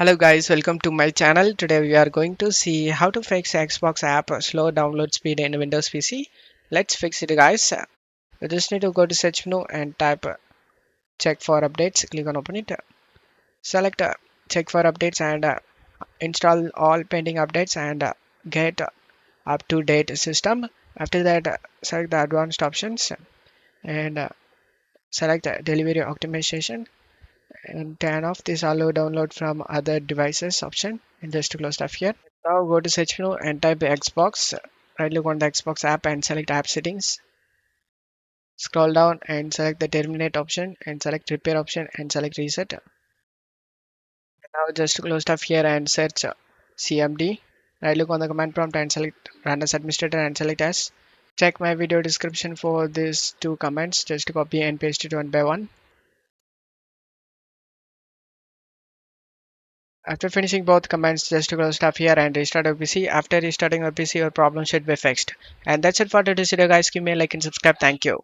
Hello guys, welcome to my channel. Today we are going to see how to fix Xbox app slow download speed in Windows PC. Let's fix it guys. You just need to go to search menu and type check for updates. Click on open it. Select check for updates and install all pending updates and get up to date system. After that select the advanced options and select delivery optimization and turn off this allow download from other devices option and just to close stuff here. Now go to search menu and type Xbox. Right click on the Xbox app and select app settings. Scroll down and select the terminate option and select repair option and select reset. Now just to close stuff here and search CMD. Right click on the command prompt and select run as administrator and select as. Check my video description for these two commands. Just copy and paste it one by one. After finishing both commands, just close stuff here and restart your PC. After restarting your PC, your problem should be fixed. And that's it for today's video, guys. Give me a like and subscribe. Thank you.